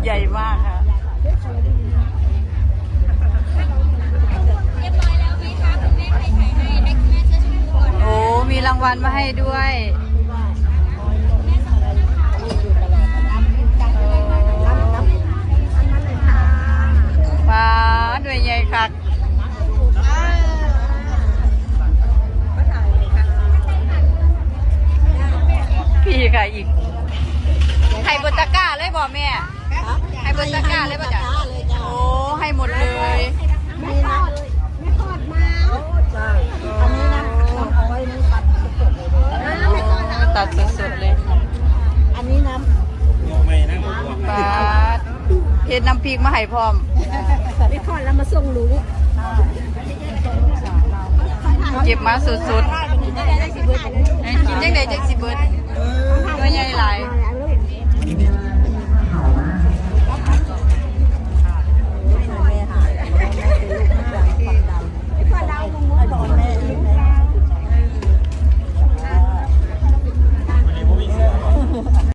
ใหญ่มากค่ะโอ้มีรางวัลมาให้ด้วยป้าด้วยใหญ่คักพี่ค่ะอีกให้บนตะกร้าเลยบอกแม่ให้บนตะกร้าเลยป่ะจ๊ะโอ้ให้หมดเลยไม่ทอดไม่ทอดมาอันนี้นะเอาไว้นี่ตัดสดเลยตัดสดๆเลยอันนี้น้ำปลาเฮ็ดน้ำพริกมาให้พร้อมไม่ทอดแล้วมาส่งลูกเก็บมาสุดๆกินยังไงจังสิเบิดตัวใหญ่หลาย